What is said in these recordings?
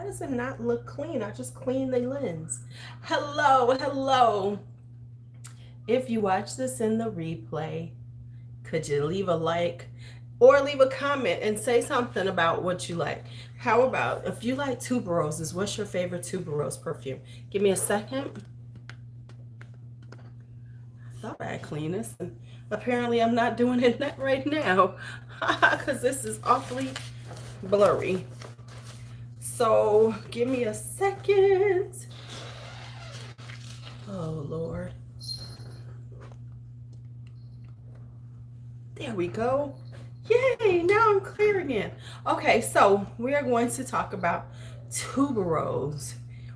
Why does it not look clean? I just cleaned the lens. Hello, hello. If you watch this in the replay, could you leave a like or leave a comment and say something about what you like? How about if you like tuberoses, what's your favorite tuberose perfume? Give me a second. I thought I had cleaned this, and apparently I'm not doing it right now because this is awfully blurry. So give me a second. Oh, Lord. There we go. Yay, now I'm clear again. Okay, so we are going to talk about tuberose,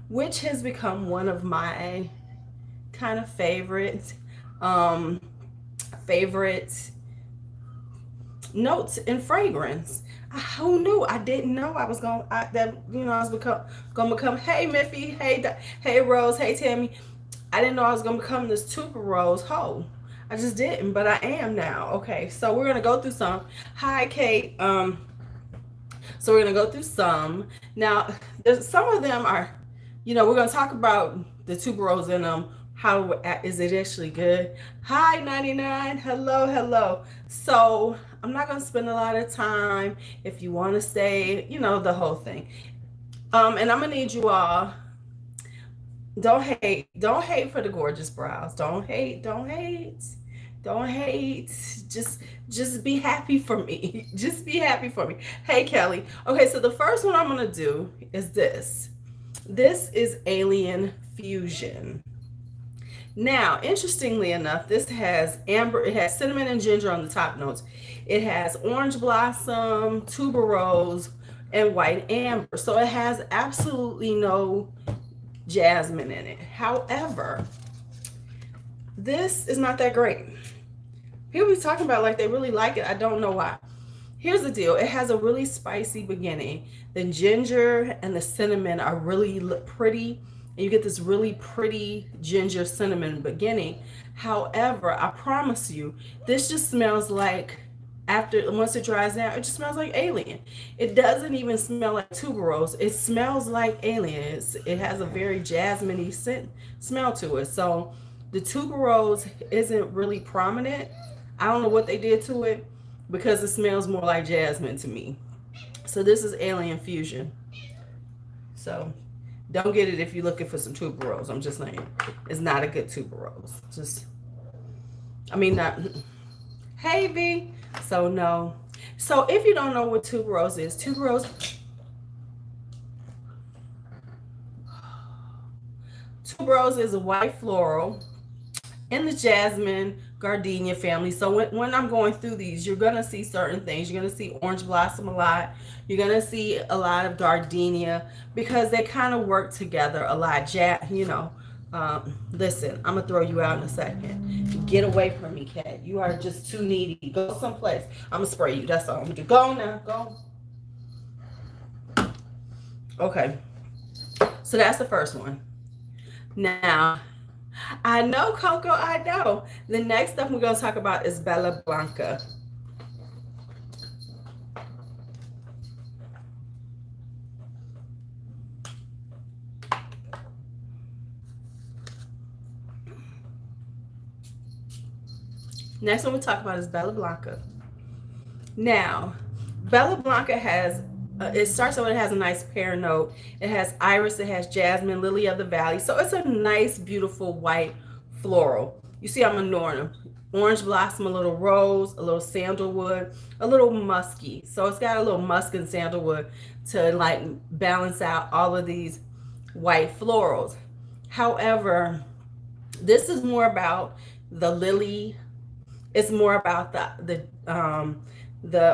which has become one of my kind of um, favorite notes in fragrance. Who knew? I didn't know I was I was gonna become. Hey, Miffy. Hey, Rose. Hey, Tammy. I didn't know I was gonna become this tuberose hoe. I just didn't, but I am now. Okay, so we're gonna go through some. Hi, Kate. So we're gonna go through some. Now, there's some of them are, we're gonna talk about the tuberose in them. How is it actually good? Hi, 99. Hello, hello. So I'm not gonna spend a lot of time. If you want to stay, the whole thing. And I'm gonna need you all. Don't hate for the gorgeous brows. Don't hate. Just be happy for me. Just be happy for me. Hey, Kelly. Okay, so the first one I'm gonna do is this. This is Alien Fusion. Now, interestingly enough, this has amber, it has cinnamon and ginger on the top notes. It has orange blossom, tuberose, and white amber. So it has absolutely no jasmine in it. However, this is not that great. People be talking about like they really like it. I don't know why. Here's the deal. It has a really spicy beginning. The ginger and the cinnamon are really pretty. And you get this really pretty ginger cinnamon beginning. However, I promise you, this just smells like, once it dries down, it just smells like alien. It doesn't even smell like tuberose. It smells like alien. It has a very jasmine-y smell to it. So the tuberose isn't really prominent. I don't know what they did to it because it smells more like jasmine to me. So this is Alien Fusion. So don't get it if you're looking for some tuberose. I'm just saying, it's not a good tuberose. Not. Hey, V. So no. So if you don't know what tuberose is, tuberose is a white floral in the jasmine gardenia family. So when I'm going through these, you're going to see certain things. You're going to see orange blossom a lot. You're going to see a lot of gardenia because they kind of work together a lot. Listen, I'm going to throw you out in a second. Get away from me, cat. You are just too needy. Go someplace. I'm going to spray you. That's all I'm going to do. Go now. Go. Okay. So that's the first one. Now, I know, Coco, I know. The next stuff we're going to talk about is Bella Blanca. Next one we talk about is Bella Blanca. Now, Bella Blanca it starts out, it has a nice pear note. It has iris, it has jasmine, lily of the valley. So it's a nice, beautiful white floral. You see I'm ignoring them. Orange blossom, a little rose, a little sandalwood, a little musky. So it's got a little musk and sandalwood to like balance out all of these white florals. However, this is more about the lily. It's more about the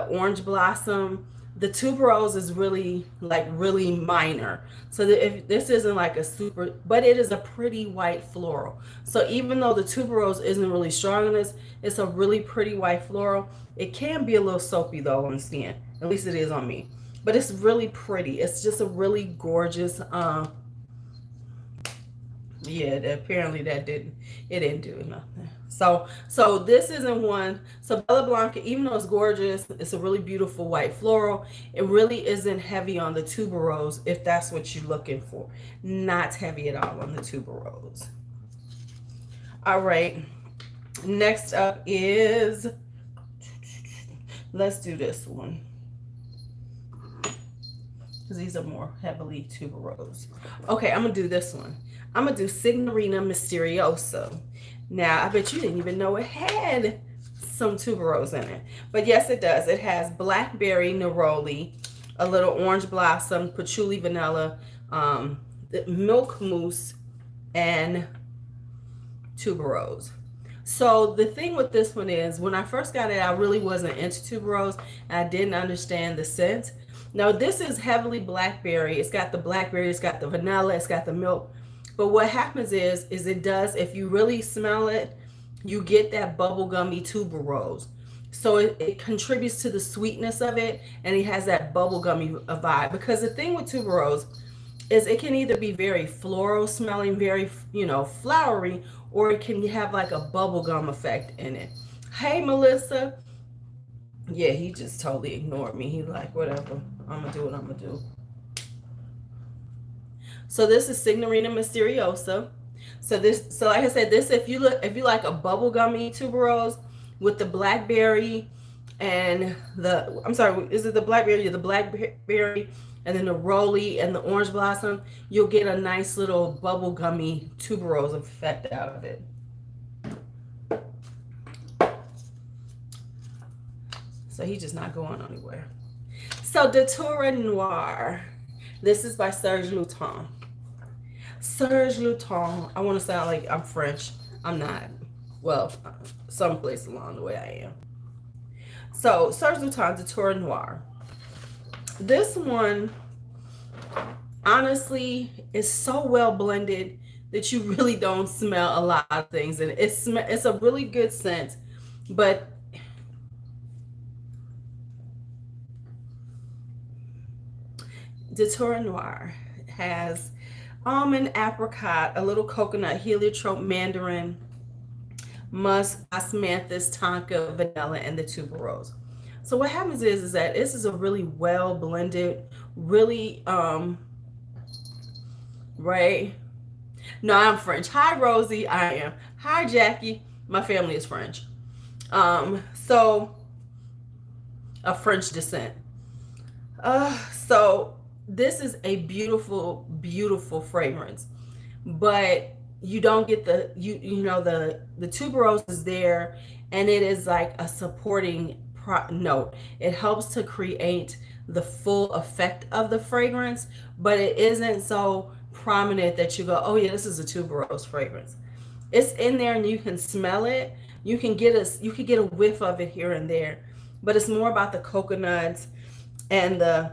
orange blossom. The tuberose is really minor. So if this isn't like a super, but it is a pretty white floral. So even though the tuberose isn't really strong in this, it's a really pretty white floral. It can be a little soapy though on the skin. At least it is on me. But it's really pretty. It's just a really gorgeous. Yeah. Apparently it didn't do nothing. So this isn't one. So Bella Blanca, even though it's gorgeous, it's a really beautiful white floral. It really isn't heavy on the tuberose if that's what you're looking for. Not heavy at all on the tuberose. All right. Next up is, let's do this one because these are more heavily tuberose. Okay, I'm gonna do this one. I'm gonna do Signorina Mysteriosa. Now, I bet you didn't even know it had some tuberose in it. But yes, it does. It has blackberry neroli, a little orange blossom, patchouli vanilla, milk mousse, and tuberose. So the thing with this one is, when I first got it, I really wasn't into tuberose, and I didn't understand the scent. Now, this is heavily blackberry. It's got the blackberry, it's got the vanilla, it's got the milk. But what happens is it does, if you really smell it, you get that bubblegummy tuberose. So it contributes to the sweetness of it, and it has that bubblegummy vibe. Because the thing with tuberose is it can either be very floral smelling, very, flowery, or it can have like a bubblegum effect in it. Hey, Melissa. Yeah, he just totally ignored me. He like, whatever. I'm going to do what I'm going to do. So this is Signorina Mysteriosa. So like I said, this if you like a bubblegummy tuberose with the blackberry and is it the blackberry? The blackberry and then the roly and the orange blossom, you'll get a nice little bubblegummy tuberose effect out of it. So he's just not going anywhere. So Datura Noir. This is by Serge Lutens. Serge Lutens. I want to sound like I'm French. I'm not. Well, someplace along the way I am. So Serge Lutens, Datura Noir. This one, honestly, is so well blended that you really don't smell a lot of things. And it's a really good scent, but Datura Noir has almond, apricot, a little coconut, heliotrope, mandarin, musk, osmanthus, tonka, vanilla, and the tuberose. So what happens is that this is a really well blended, really right. No, I'm French. Hi, Rosie. I am. Hi, Jackie. My family is French. So of French descent. So this is a beautiful, beautiful fragrance, but you don't get the tuberose is there, and it is like a supporting note. It helps to create the full effect of the fragrance, but it isn't so prominent that you go, oh yeah, this is a tuberose fragrance. It's in there and you can smell it. You can get a whiff of it here and there, but it's more about the coconuts and the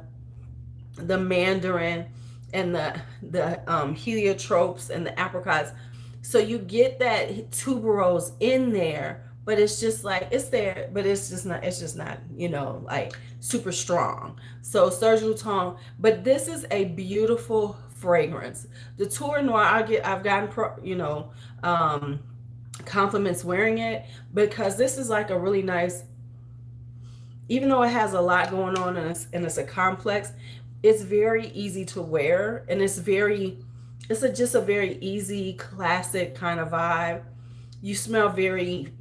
mandarin and the heliotropes and the apricots. So you get that tuberose in there, but it's just like it's there, but it's just not like super strong. So Serge Lutens, but this is a beautiful fragrance. The Datura Noir, I've gotten compliments wearing it, because this is like a really nice, even though it has a lot going on and it's a complex, it's very easy to wear, and it's just a very easy, classic kind of vibe. You smell very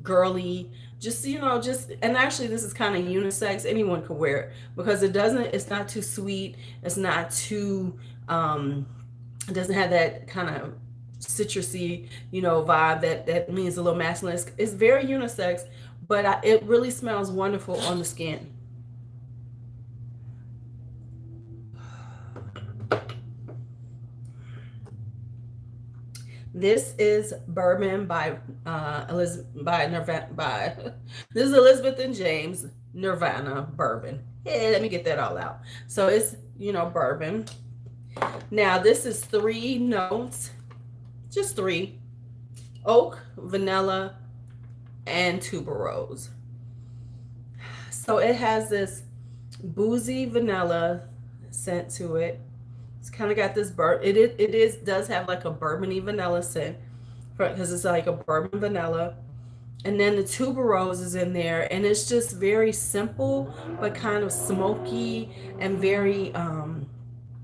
girly, and actually this is kind of unisex. Anyone can wear it because it's not too sweet. It's not too, it doesn't have that kind of citrusy, vibe that means a little masculine. It's very unisex, but it really smells wonderful on the skin. This is Bourbon by this is Elizabeth and James Nirvana Bourbon. Yeah, let me get that all out. So it's bourbon. Now this is 3 notes, just 3: oak, vanilla, and tuberose. So it has this boozy vanilla scent to it. It's kind of got this does have like a bourbony vanilla scent, because it's like a bourbon vanilla. And then the tuberose is in there, and it's just very simple, but kind of smoky and very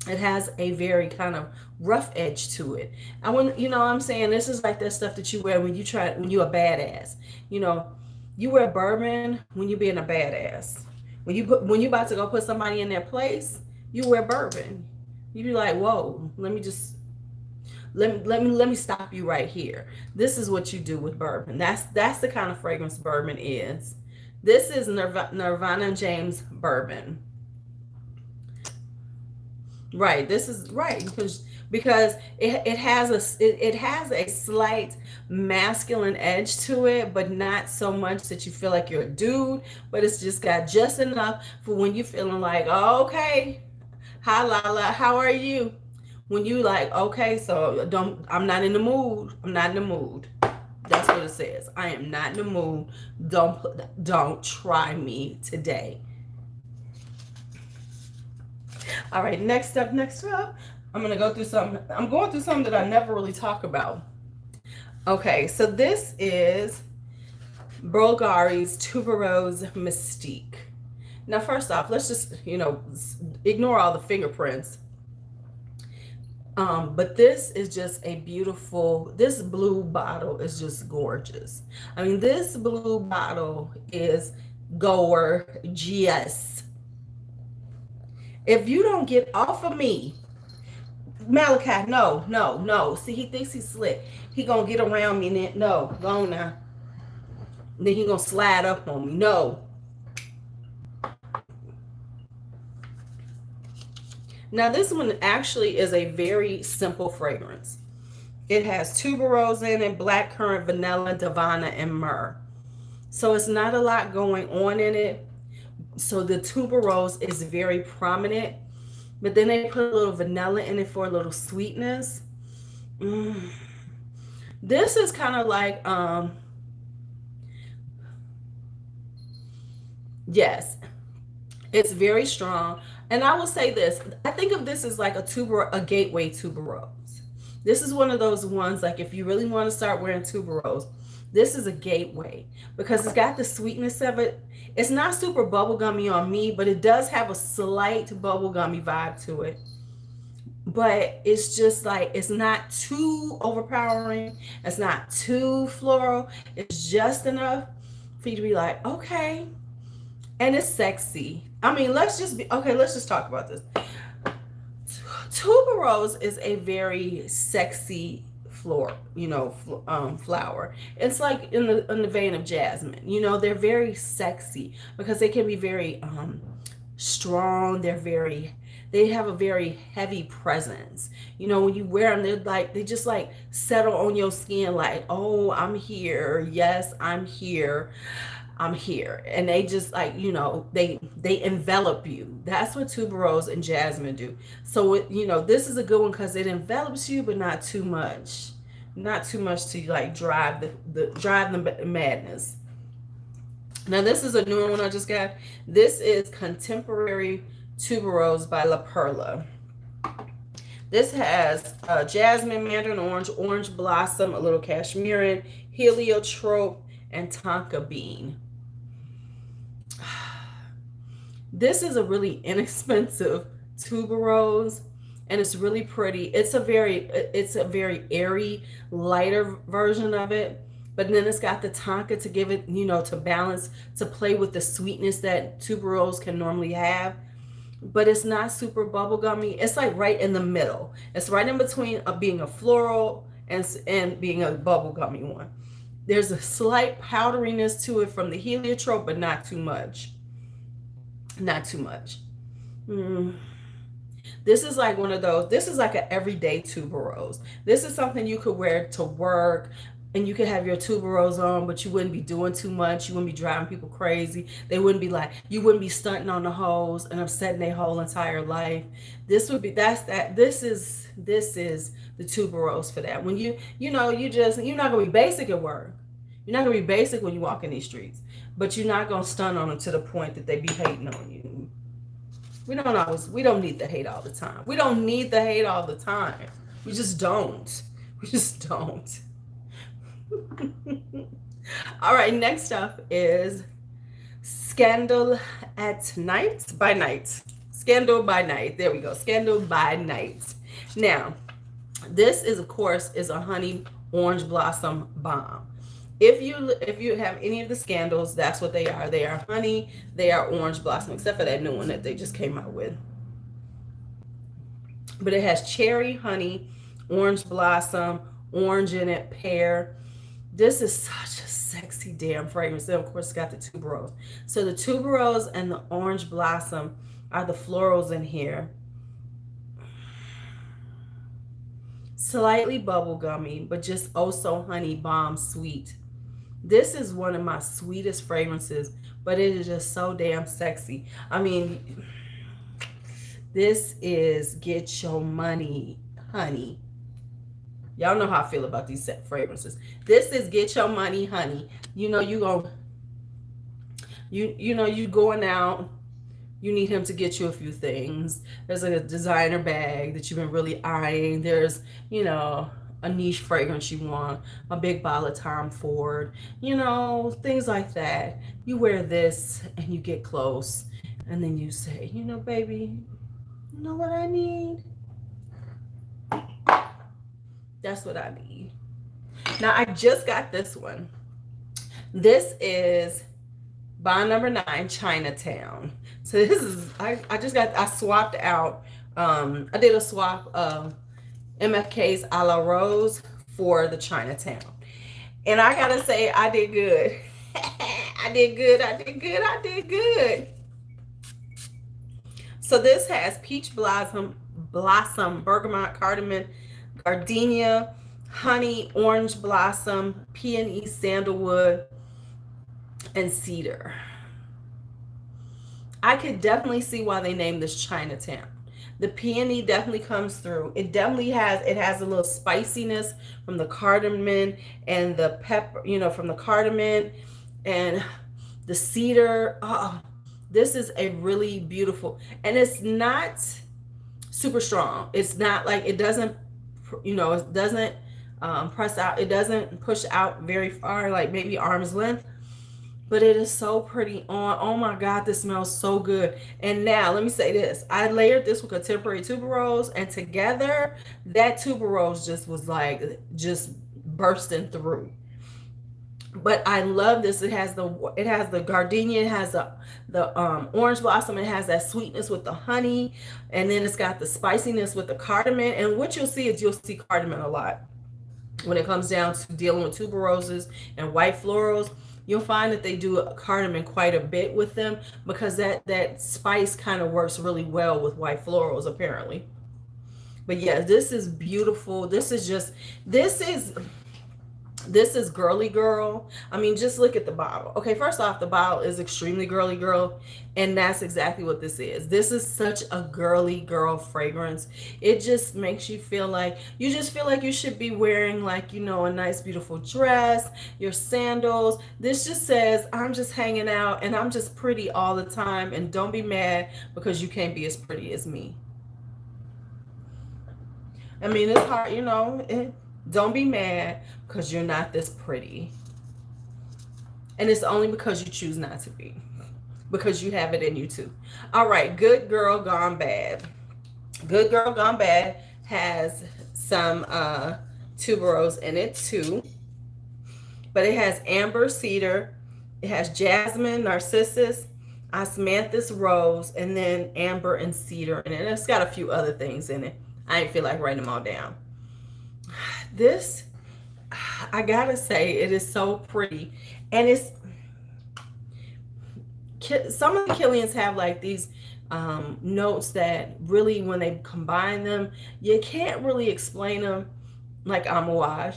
it has a very kind of rough edge to it. I want, you know what I'm saying, this is like that stuff that you wear when you're a badass. You know, you wear bourbon when you're being a badass. When you about to go put somebody in their place, you wear bourbon. You be like, whoa, let me stop you right here. This is what you do with bourbon. That's the kind of fragrance bourbon is. This is Nirvana James bourbon. Right. This is right because it has a slight masculine edge to it, but not so much that you feel like you're a dude. But it's just got just enough for when you're feeling like, oh, okay, hi Lala, how are you? When you like, okay, so I'm not in the mood. I'm not in the mood. That's what it says. I am not in the mood. Don't try me today. All right, next up, I'm going through something that I never really talk about. Okay, so this is Bulgari's Tuberose Mystique. Now, first off, let's just, ignore all the fingerprints. But this is just a beautiful, this blue bottle is just gorgeous. I mean, this blue bottle is gorgeous. If you don't get off of me, Malachi, no, no, no. See, he thinks he's slick. He gonna get around me and then, no, go on now. Then he gonna slide up on me. No. Now this one actually is a very simple fragrance. It has tuberose in it, blackcurrant, vanilla, davana, and myrrh. So it's not a lot going on in it. So the tuberose is very prominent, but then they put a little vanilla in it for a little sweetness. Mm. This is kind of like, yes, it's very strong. And I will say this, I think of this as like a gateway tuberose. This is one of those ones, like if you really want to start wearing tuberose, this is a gateway because it's got the sweetness of it. It's not super bubblegummy on me, but it does have a slight bubblegummy vibe to it. But it's just like, it's not too overpowering. It's not too floral. It's just enough for you to be like, okay. And it's sexy. I mean, let's just talk about this. Tuberose is a very sexy flower. It's like in the vein of jasmine. They're very sexy because they can be very strong. They have a very heavy presence. When you wear them, they just like settle on your skin like, oh, I'm here. Yes, I'm here. I'm here. And they just like, they envelop you. That's what tuberose and jasmine do. So, this is a good one because it envelops you, but not too much. Not too much to like drive the madness. Now, this is a newer one I just got. This is Contemporary Tuberose by La Perla. This has jasmine, mandarin orange, orange blossom, a little cashmere, heliotrope, and tonka bean. This is a really inexpensive tuberose, and it's really pretty. It's a very airy, lighter version of it. But then it's got the tonka to give it, to balance, to play with the sweetness that tuberose can normally have. But it's not super bubblegummy. It's like right in the middle. It's right in between being a floral and being a bubblegummy one. There's a slight powderiness to it from the heliotrope, but not too much. Not too much. This is like one of those. This is like an everyday tuberose. This is something you could wear to work, and you could have your tuberose on, but you wouldn't be doing too much. You wouldn't be driving people crazy. They wouldn't be like, you wouldn't be stunting on the hoes and upsetting their whole entire life. This would be, that's that. This is the tuberose for that. When you're not gonna be basic at work. You're not gonna be basic when you walk in these streets, but you're not gonna stun on them to the point that they be hating on you. We don't need the hate all the time. We don't need the hate all the time. We just don't. We just don't. All right, next up is Scandal at Night by Night. Scandal by Night. There we go. Scandal by Night. Now, this is of course is a honey orange blossom bomb. If you have any of the scandals, that's what they are. They are honey, they are orange blossom, except for that new one that they just came out with. But it has cherry, honey, orange blossom, orange in it, pear. This is such a sexy damn fragrance. Then of course it's got the tuberose. So the tuberose and the orange blossom are the florals in here. Slightly bubblegummy, but just oh so honey bomb sweet. This is one of my sweetest fragrances, but it is just so damn sexy. I mean, this is get your money, honey. Y'all know how I feel about these set fragrances. This is get your money, honey. You know you go. You know you going out. You need him to get you a few things. There's a designer bag that you've been really eyeing. There's a niche fragrance you want, a big bottle of Tom Ford, things like that. You wear this and you get close, and then you say, baby, you know what I need? That's what I need. Now, I just got this one. This is bond number 9, Chinatown. So this is, I swapped out, I did a swap of MFK's A La Rose for the Chinatown. And I gotta say, I did good. I did good. So this has peach blossom, bergamot, cardamom, gardenia, honey, orange blossom, peony, sandalwood, and cedar. I could definitely see why they named this Chinatown. The peony definitely comes through. It has a little spiciness from the cardamom and the pepper, from the cardamom and the cedar. Oh, this is a really beautiful, and it's not super strong. It's not like it doesn't, it doesn't press out. It doesn't push out very far, like maybe arm's length. But it is so pretty on. Oh my God, this smells so good. And now let me say this. I layered this with contemporary tuberose, and together that tuberose just was like just bursting through. But I love this. It has the gardenia, it has the orange blossom, it has that sweetness with the honey, and then it's got the spiciness with the cardamom. And what you'll see is you'll see cardamom a lot when it comes down to dealing with tuberoses and white florals. You'll find that they do cardamom quite a bit with them because that spice kind of works really well with white florals apparently. But yeah, this is beautiful. This is girly girl. I mean, just look at the bottle. Okay, first off, the bottle is extremely girly girl, and that's exactly what this is. This is such a girly girl fragrance. It just makes you feel like you should be wearing like, a nice beautiful dress, your sandals. This just says, I'm just hanging out and I'm just pretty all the time, and don't be mad because you can't be as pretty as me. I mean, it's hard, don't be mad because you're not this pretty. And it's only because you choose not to be. Because you have it in you too. All right, Good Girl Gone Bad. Good Girl Gone Bad has some tuberose in it too. But it has amber, cedar. It has jasmine, narcissus, osmanthus, rose, and then amber and cedar. And it's got a few other things in it. I didn't feel like writing them all down. This, I gotta say, it is so pretty. And it's, some of the Killians have like these notes that really, when they combine them, you can't really explain them like Amouage,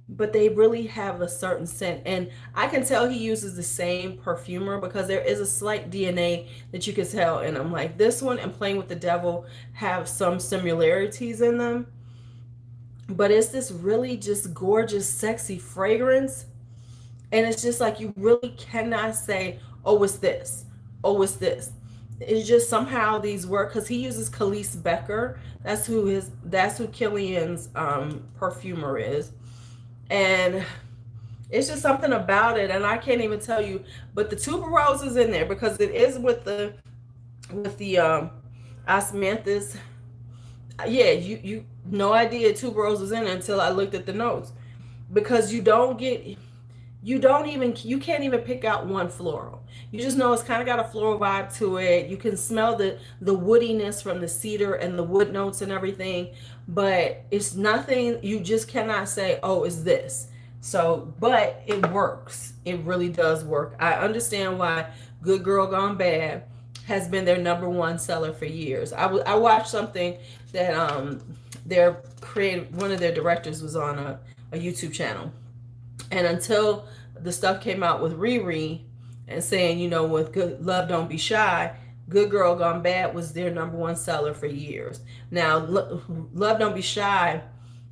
but they really have a certain scent. And I can tell he uses the same perfumer because there is a slight DNA that you can tell in them. Like this one and Playing with the Devil have some similarities in them. But it's this really just gorgeous, sexy fragrance. And it's just like you really cannot say, oh, it's this. Oh, it's this. It's just somehow these work because he uses Khalees Becker. That's who Killian's perfumer is. And It's just something about it, and I can't even tell you. But the tuberose is in there because it is with the osmanthus. Yeah, you no idea tuberose was in it until I looked at the notes, because you can't even pick out one floral. You just know it's kind of got a floral vibe to it. You can smell the woodiness from the cedar and the wood notes and everything, but it's nothing. You just cannot say, oh, it's this. So, but it works. It really does work. I understand why Good Girl Gone Bad has been their number one seller for years. I watched something that their creative one of their directors was on a YouTube channel, and until the stuff came out with Riri and saying, with Good Love Don't Be Shy, Good Girl Gone Bad was their number one seller for years. Now, Love Don't Be Shy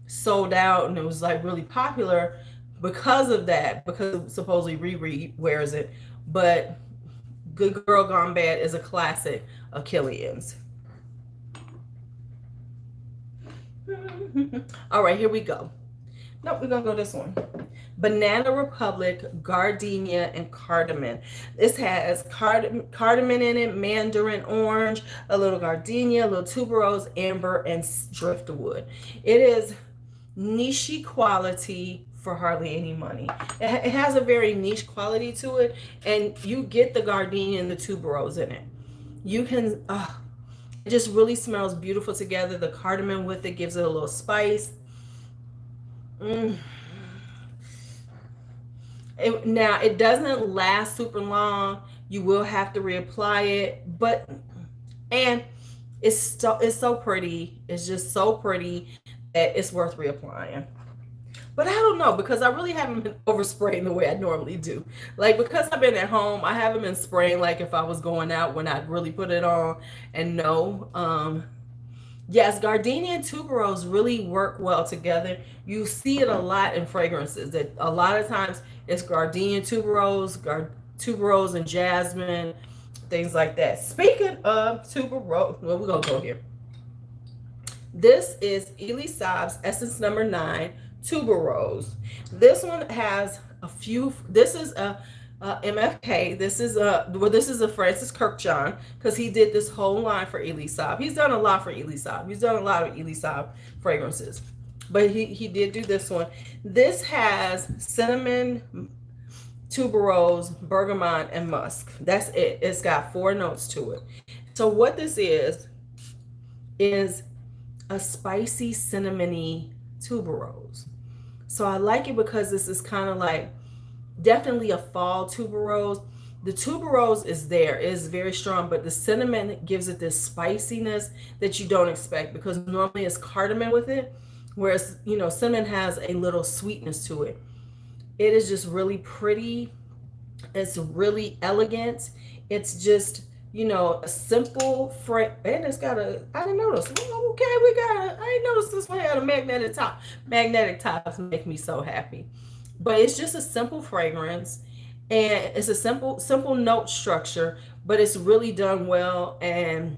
sold out and it was like really popular because of that, because supposedly Riri wears it. But Good Girl Gone Bad is a classic of Killian's. All right, here we go. Nope, we're gonna go this one. Banana Republic, gardenia, and cardamom. This has cardamom in it, mandarin orange, a little gardenia, a little tuberose, amber, and driftwood. It is niche quality for hardly any money. It has a very niche quality to it, and you get the gardenia and the tuberose in it. You can, it just really smells beautiful together. The cardamom with it gives it a little spice. Now it doesn't last super long. You will have to reapply it, but and it's so pretty. It's just so pretty that it's worth reapplying. But I don't know, because I really haven't been overspraying the way I normally do. Like, because I've been at home, I haven't been spraying like if I was going out when I'd really put it on. And no, yes, gardenia and tuberose really work well together. You see it a lot in fragrances. That a lot of times it's gardenia, tuberose and jasmine, things like that. Speaking of tuberose, well, we're gonna go here. This is Elisab's Essence number 9, Tuberose. This one has a few. This is a MFK. This is a Francis Kirkjohn, because he did this whole line for Elisab. He's done a lot for Elisab. He's done a lot of Elisab fragrances, but he did do this one. This has cinnamon, tuberose, bergamot, and musk. That's it. It's got 4 notes to it. So what this is a spicy cinnamony tuberose. So I like it because this is kind of like definitely a fall tuberose. The tuberose is there, it is very strong, but the cinnamon gives it this spiciness that you don't expect, because normally it's cardamom with it, whereas cinnamon has a little sweetness to it. It is just really pretty. It's really elegant. It's just a simple and it's got I didn't notice. Okay, I didn't notice this one had a magnetic top. Magnetic tops make me so happy. But it's just a simple fragrance, and it's a simple note structure, but it's really done well, and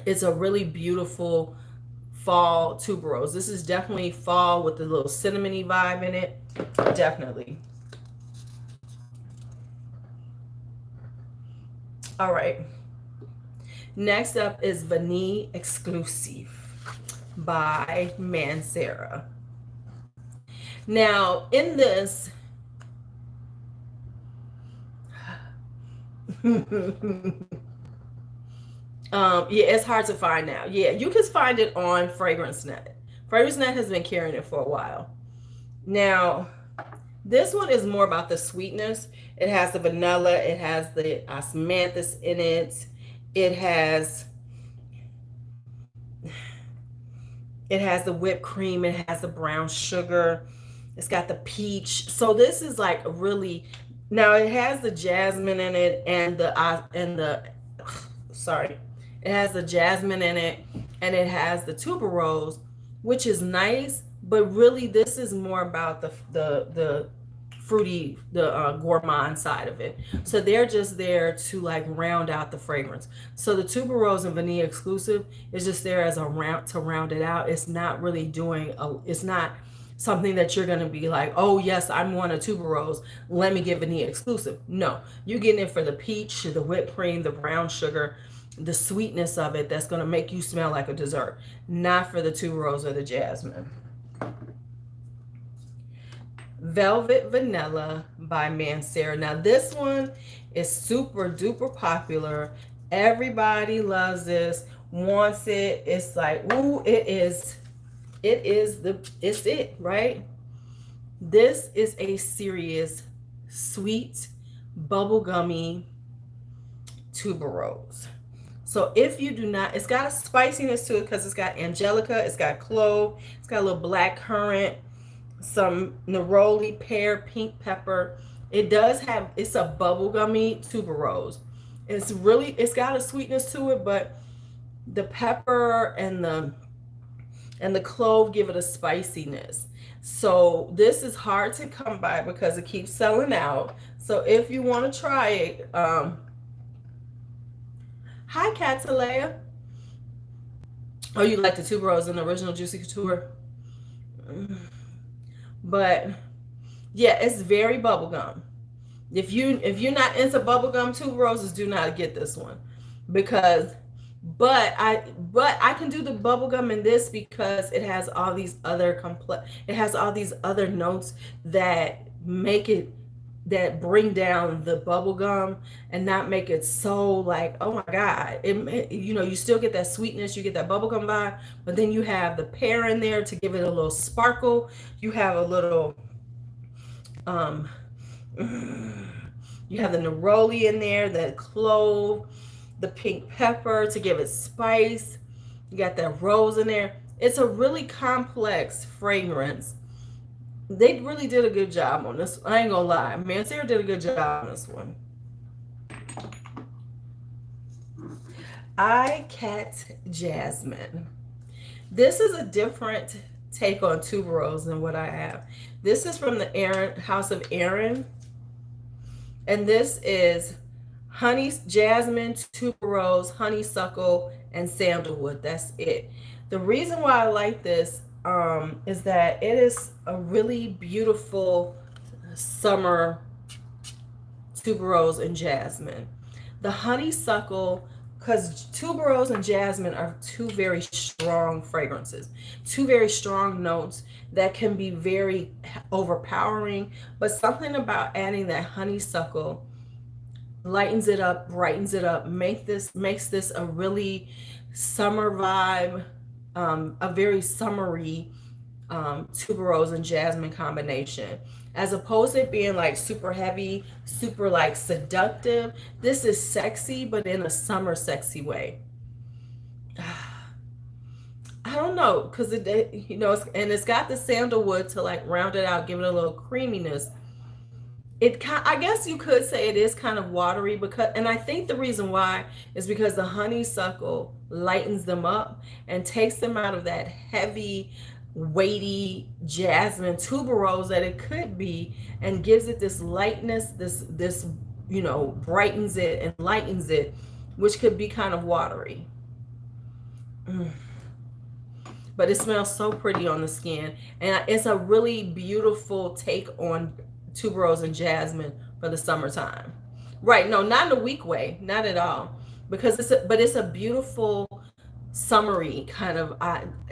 it's a really beautiful fall tuberose. This is definitely fall with a little cinnamony vibe in it. Definitely. All right. Next up is Vanille Exclusive by Mancera. Now, in this, yeah, it's hard to find now. Yeah, you can find it on FragranceNet. FragranceNet has been carrying it for a while. Now, this one is more about the sweetness. It has the vanilla. It has the osmanthus in it. It has the whipped cream. It has the brown sugar. It's got the peach. So this is like really, now it has the jasmine in it, and it has the jasmine in it, and it has the tuberose, which is nice, but really this is more about the fruity, the gourmand side of it. So they're just there to like round out the fragrance. So the tuberose and Vanille Exclusive is just there as a round to round it out. It's not really doing it's not something that you're going to be like, oh yes, I'm one of Tuberose, let me give it the exclusive. No, you're getting it for the peach, the whipped cream, the brown sugar, the sweetness of it that's going to make you smell like a dessert, not for the Tuberose or the jasmine. Velvet Vanilla by Mancera. Now this one is super duper popular. Everybody loves this, wants it. It's like, ooh, it's it, right? This is a serious, sweet, bubblegummy tuberose. So if you do not, it's got a spiciness to it because it's got angelica, it's got clove, it's got a little black currant, some neroli, pear, pink pepper. It does have, it's a bubblegummy tuberose. It's got a sweetness to it, but the pepper and the clove give it a spiciness. So this is hard to come by because it keeps selling out. So if you want to try it, hi Catalea. Oh, you like the tuberose and the original Juicy Couture? But yeah, it's very bubblegum. If you're not into bubblegum tuberoses, do not get this one. Because I can do the bubblegum in this because it has all these other notes that make it, that bring down the bubblegum and not make it so like, oh my god, you still get that sweetness, you get that bubblegum vibe, but then you have the pear in there to give it a little sparkle. You have a little you have the neroli in there, the clove, the pink pepper to give it spice. You got that rose in there. It's a really complex fragrance. They really did a good job on this. I ain't gonna lie. Mancera did a good job on this one. Cat Jasmine. This is a different take on tuberose than what I have. This is from the House of Aaron. And this is honey, jasmine, tuberose, honeysuckle, and sandalwood. That's it. The reason why I like this is that it is a really beautiful summer tuberose and jasmine. The honeysuckle, because tuberose and jasmine are two very strong fragrances, two very strong notes that can be very overpowering, but something about adding that honeysuckle lightens it up, brightens it up, makes this a really summer vibe, a very summery tuberose and jasmine combination. As opposed to it being like super heavy, super like seductive, this is sexy, but in a summer sexy way. I don't know, because it's got the sandalwood to like round it out, give it a little creaminess. I guess you could say it is kind of watery, and I think the reason why is because the honeysuckle lightens them up and takes them out of that heavy, weighty jasmine tuberose that it could be, and gives it this lightness, this brightens it and lightens it, which could be kind of watery. But it smells so pretty on the skin, and it's a really beautiful take on tuberose and jasmine for the summertime. Right? No, not in a weak way, not at all, because it's a beautiful summery kind of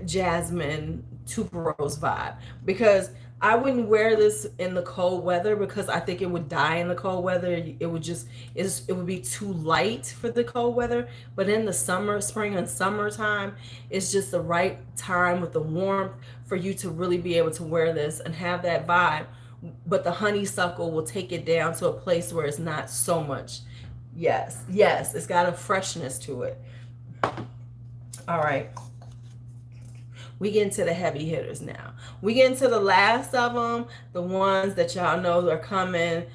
jasmine tuberose vibe. Because I wouldn't wear this in the cold weather because I think it would die in the cold weather. It would be too light for the cold weather. But in the spring and summertime, it's just the right time with the warmth for you to really be able to wear this and have that vibe. But the honeysuckle will take it down to a place where it's not so much. Yes, it's got a freshness to it. All right. We get into the heavy hitters now. We get into the last of them, the ones that y'all know are coming.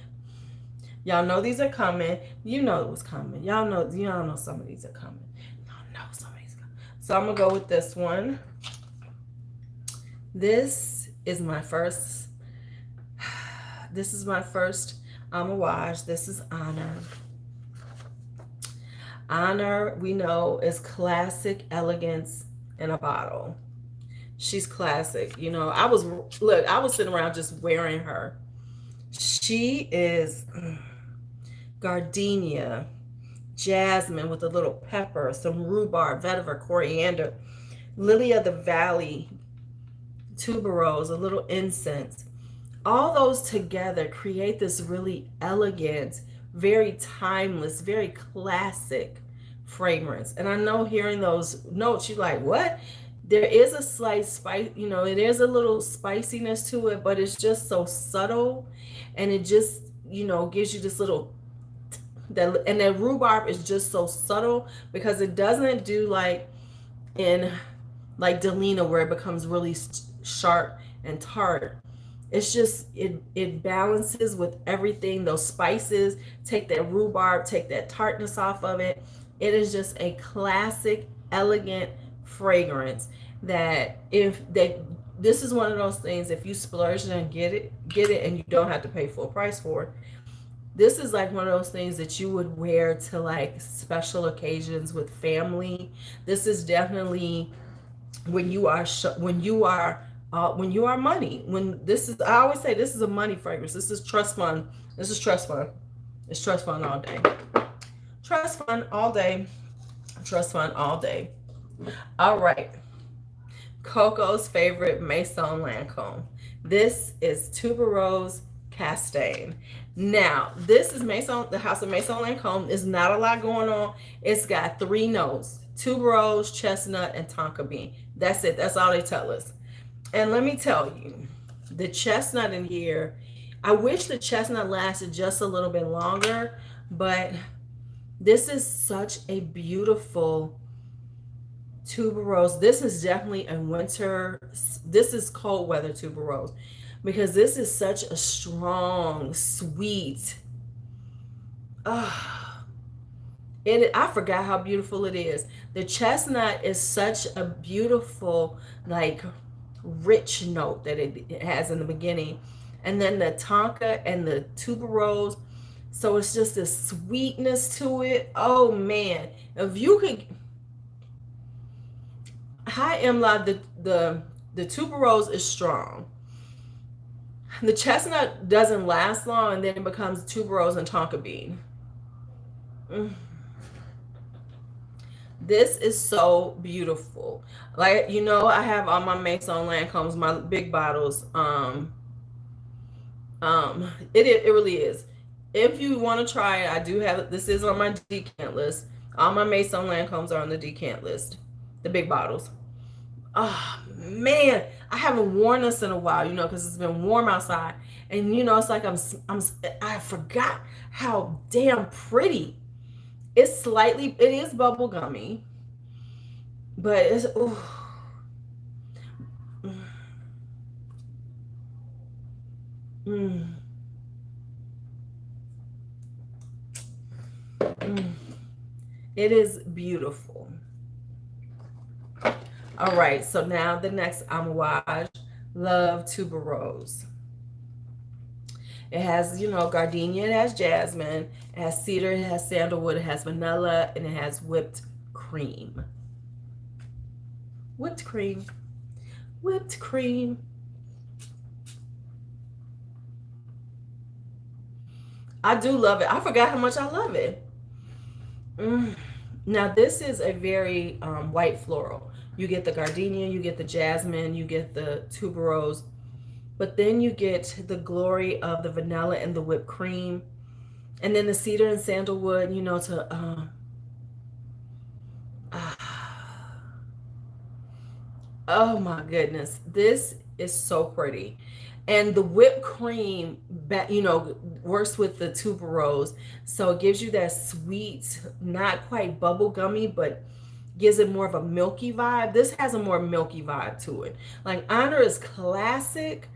Y'all know these are coming. You know what's coming. Y'all know some of these are coming. Y'all know some of these are coming. So I'm going to go with this one. This is my first Amouage. This is Honor. Honor, we know, is classic elegance in a bottle. She's classic. You know, I was sitting around just wearing her. She is gardenia, jasmine with a little pepper, some rhubarb, vetiver, coriander, lily of the valley, tuberose, a little incense. All those together create this really elegant, very timeless, very classic fragrance. And I know hearing those notes, you're like, what? There is a slight spice, you know, it is a little spiciness to it, but it's just so subtle. And it just, you know, gives you this little, that, and that rhubarb is just so subtle because it doesn't do in like Delina where it becomes really sharp and tart. It's just it balances with everything. Those spices take that rhubarb, take that tartness off of it. It is just a classic, elegant fragrance that if that this is one of those things, if you splurge and get it, and you don't have to pay full price for it. This is like one of those things that you would wear to like special occasions with family. This is definitely when you are when you are money. When this is, I always say this is a money fragrance. This is trust fund. This is trust fund. It's trust fund all day. Trust fund all day. Trust fund all day. All right. Coco's favorite Maison Lancome. This is Tuberose Castaigne. Now, this is the House of Maison Lancome. There's not a lot going on. It's got 3 notes: tuberose, chestnut, and tonka bean. That's it. That's all they tell us. And let me tell you, the chestnut in here, I wish the chestnut lasted just a little bit longer, but this is such a beautiful tuberose. This is definitely a winter, this is cold weather tuberose because this is such a strong, sweet, I forgot how beautiful it is. The chestnut is such a beautiful, like, rich note that it has in the beginning, and then the tonka and the tuberose, so it's just a sweetness to it. Oh man, if you could, high MLA, the tuberose is strong. The chestnut doesn't last long, and then it becomes tuberose and tonka bean. This is so beautiful. Like, you know, I have all my Maison Lancomes, my big bottles. It really is. If you want to try it, I do have it. This is on my decant list. All my Maison Lancomes are on the decant list, the big bottles. Oh man, I haven't worn this in a while, you know, because it's been warm outside, and you know, it's like I forgot how damn pretty. It's slightly, it is bubble gummy, but it's, ooh. Mm. Mm. It is beautiful. All right, so now the next Amouage, Love Tuberose. It has, you know, gardenia, it has jasmine, it has cedar, it has sandalwood, it has vanilla, and it has whipped cream. Whipped cream. Whipped cream. I do love it. I forgot how much I love it. Now, this is a very white floral. You get the gardenia, you get the jasmine, you get the tuberose, but then you get the glory of the vanilla and the whipped cream, and then the cedar and sandalwood, you know, to oh my goodness, this is so pretty. And the whipped cream, you know, works with the tuberose, so it gives you that sweet, not quite bubble gummy, but gives it more of a milky vibe. This has a more milky vibe to it. Like Honor is classic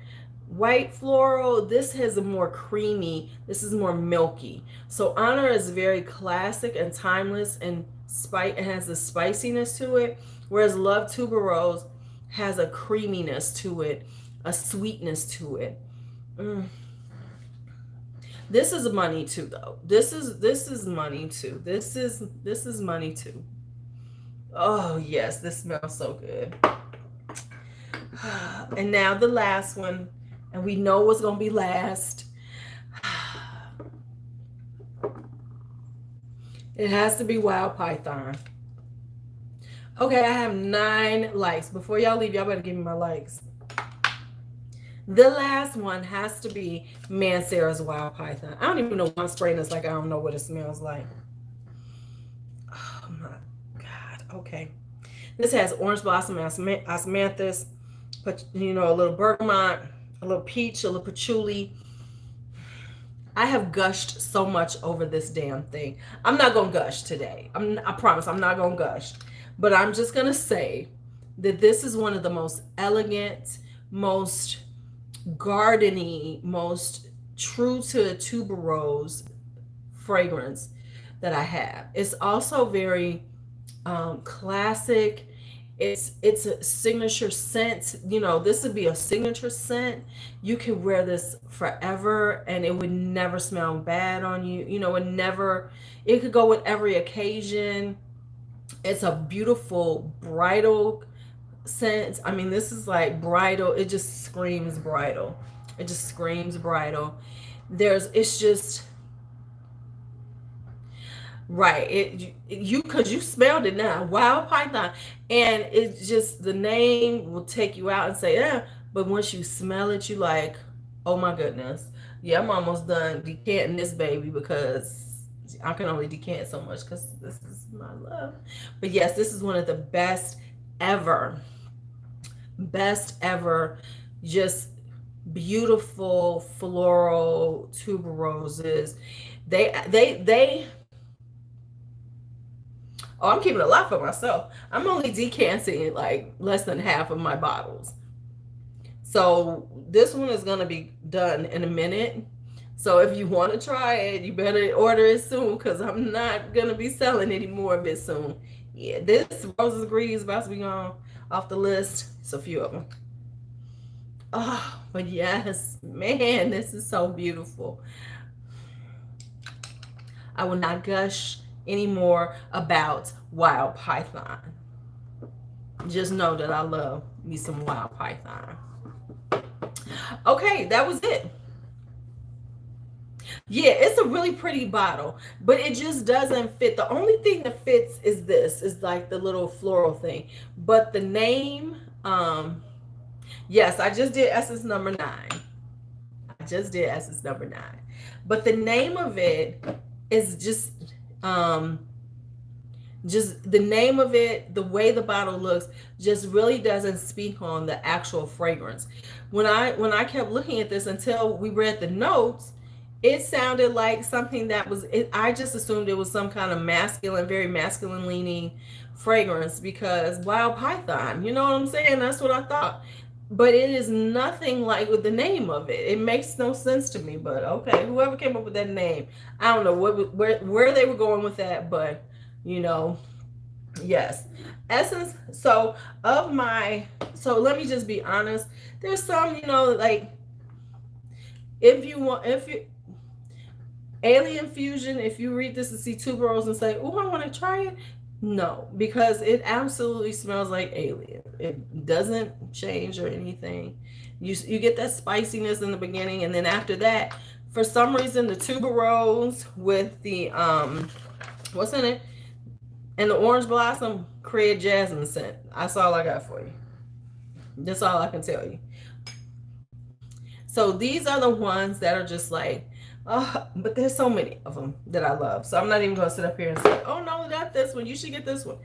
white floral. This has a more creamy, this is more milky. So Honor is very classic and timeless, and it has a spiciness to it, whereas Love Tuberose has a creaminess to it, a sweetness to it. This is money too, though. This is money too. This is money too. Oh yes, this smells so good. And now the last one, and we know what's gonna be last. It has to be Wild Python. Okay, I have 9 likes. Before y'all leave, y'all better give me my likes. The last one has to be Mancera's Wild Python. I don't even know why I'm spraying this like I don't know what it smells like. Oh my God. Okay. This has orange blossom, osmanthus, but you know, a little bergamot, a little peach, a little patchouli. I have gushed so much over this damn thing. I'm not gonna gush today. I promise I'm not gonna gush. But I'm just gonna say that this is one of the most elegant, most gardeny, most true to a tuberose fragrance that I have. It's also very classic. It's a signature scent. You know, this would be a signature scent. You could wear this forever and it would never smell bad on you. You know, it could go with every occasion. It's a beautiful bridal scent. I mean, this is like bridal. It just screams bridal. It just screams bridal. It's just right. Because you smelled it now, Wild Python, and it's just the name will take you out and say, yeah. But once you smell it, you like, oh my goodness, yeah, I'm almost done decanting this baby because I can only decant so much because this is my love. But yes, this is one of the ever, best ever, just beautiful floral tuberoses. They Oh, I'm keeping a lot for myself. I'm only decanting like less than half of my bottles. So this one is going to be done in a minute. So if you want to try it, you better order it soon because I'm not going to be selling any more of it soon. Yeah, this Roses Greedy is about to be gone off the list. It's a few of them. Oh, but yes, man, this is so beautiful. I will not gush anymore about Wild Python. Just know that I love me some Wild Python. Okay, that was it. Yeah, it's a really pretty bottle, but it just doesn't fit. The only thing that fits is like the little floral thing. But the name, yes, I just did Essence number 9. I just did Essence number 9. But the name of it is just the name of it, the way the bottle looks, just really doesn't speak on the actual fragrance. When I kept looking at this until we read the notes, it sounded like something that was, I just assumed it was some kind of masculine, very masculine leaning fragrance because Wild Python, you know what I'm saying? That's what I thought. But it is nothing like with the name of it. It makes no sense to me, but okay, whoever came up with that name, I don't know where they were going with that, but you know, yes. Essence, so let me just be honest. There's some, you know, like if you Alien Fusion, if you read this and see tuberose and say, oh, I want to try it. No, because it absolutely smells like alien. It doesn't change or anything. You get that spiciness in the beginning, and then after that, for some reason, the tuberose with the what's in it, and the orange blossom create jasmine scent. That's all I got for you. That's all I can tell you. So these are the ones that are just like, but there's so many of them that I love. So I'm not even going to sit up here and say, oh, no, not this one. You should get this one.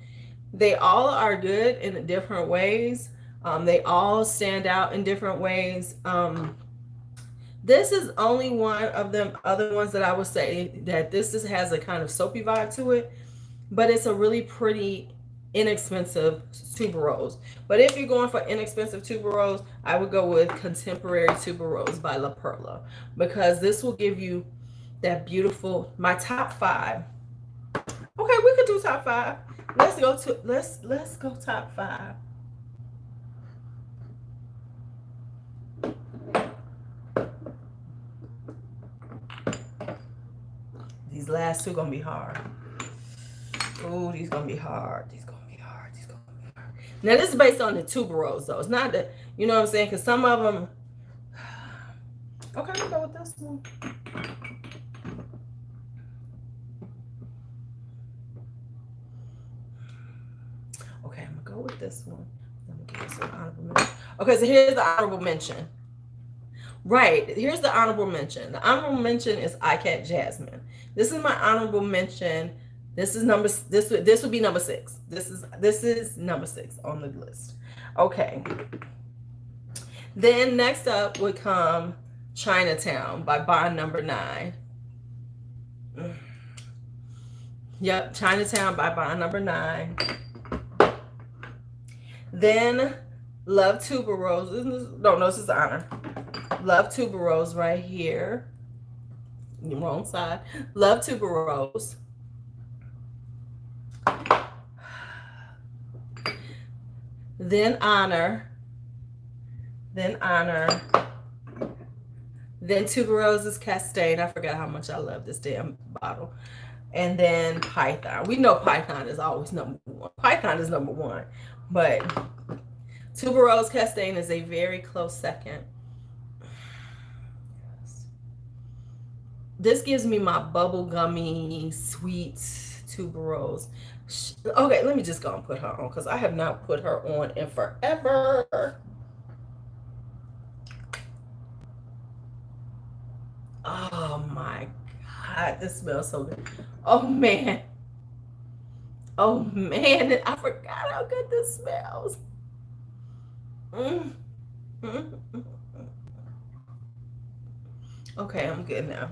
They all are good in different ways. They all stand out in different ways. This is only one of them other ones that I would say that has a kind of soapy vibe to it. But it's a really pretty inexpensive tuberose. But if you're going for inexpensive tuberose, I would go with Contemporary Tuberose by La Perla because this will give you that beautiful, my top 5. Okay, we could do top 5. Let's go top 5. These last two gonna be hard. Oh, these gonna be hard. Now this is based on the tuberose though. It's not that, you know what I'm saying? Because some of them. Okay, I'm gonna go with this one. Okay, I'm gonna go with this one. Let me give this one honorable mention. Okay, so here's the honorable mention. Right, here's the honorable mention. The honorable mention is iCat Jasmine. This is my honorable mention. This is number this would be number 6. This is number 6 on the list. Okay. Then next up would come Chinatown by Bond Number 9. Yep, Chinatown by Bond Number 9. Then Love Tuberose. No, this is Honor. Love Tuberose right here. Wrong side. Love Tuberose. Then Honor. Then Honor. Then Tuberose's Castane. I forgot how much I love this damn bottle. And then Python. We know Python is always number 1. Python is number 1. But Tuberose Castane is a very close second. This gives me my bubblegummy, sweet Tuberose. Okay, let me just go and put her on because I have not put her on in forever. Oh my God, this smells so good. Oh man. Oh man, I forgot how good this smells. Okay, I'm good now.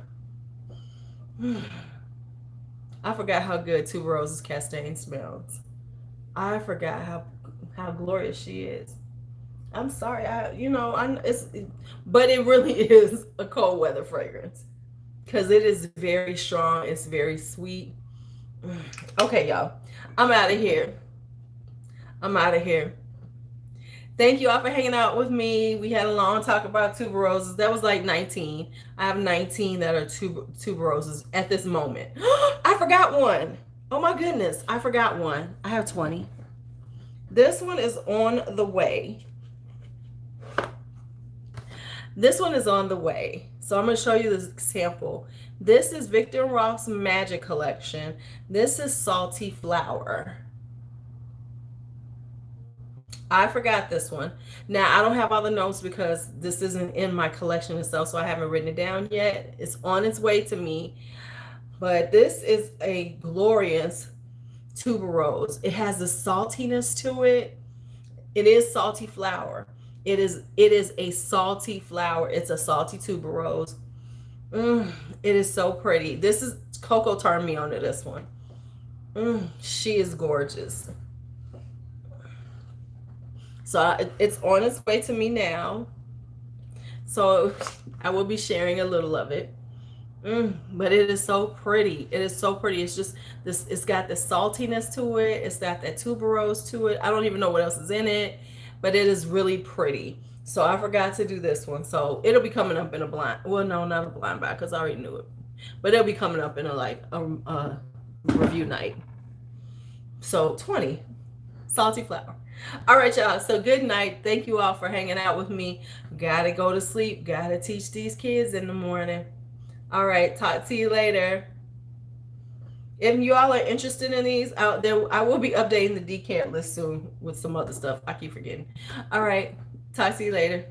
I forgot how good Tuberose's Castane smells. I forgot how glorious she is. I'm sorry, but it really is a cold weather fragrance because it is very strong. It's very sweet. Okay, y'all, I'm out of here. Thank you all for hanging out with me. We had a long talk about tuberoses. That was like 19. I have 19 that are tuberoses at this moment. I forgot one. Oh my goodness, I forgot one. I have 20. This one is on the way. This one is on the way. So I'm going to show you this sample. This is Victor Roth's Magic Collection. This is Salty Flower. I forgot this one. Now, I don't have all the notes because this isn't in my collection itself, so I haven't written it down yet. It's on its way to me. But this is a glorious tuberose. It has the saltiness to it. It is salty flower. It is a salty flower. It's a salty tuberose. It is so pretty. This is Coco turned me on to this one. She is gorgeous. So it's on its way to me now. So I will be sharing a little of it. But it is so pretty. It is so pretty. It's just this. It's got the saltiness to it. It's got that tuberose to it. I don't even know what else is in it, but it is really pretty. So I forgot to do this one. So it'll be coming up in a blind. Well, no, not a blind buy because I already knew it. But it'll be coming up in a review night. So 20, salty flower. All right, y'all. So good night. Thank you all for hanging out with me. Gotta go to sleep. Gotta teach these kids in the morning. All right. Talk to you later. If you all are interested in these out there, I will be updating the decant list soon with some other stuff. I keep forgetting. All right. Talk to you later.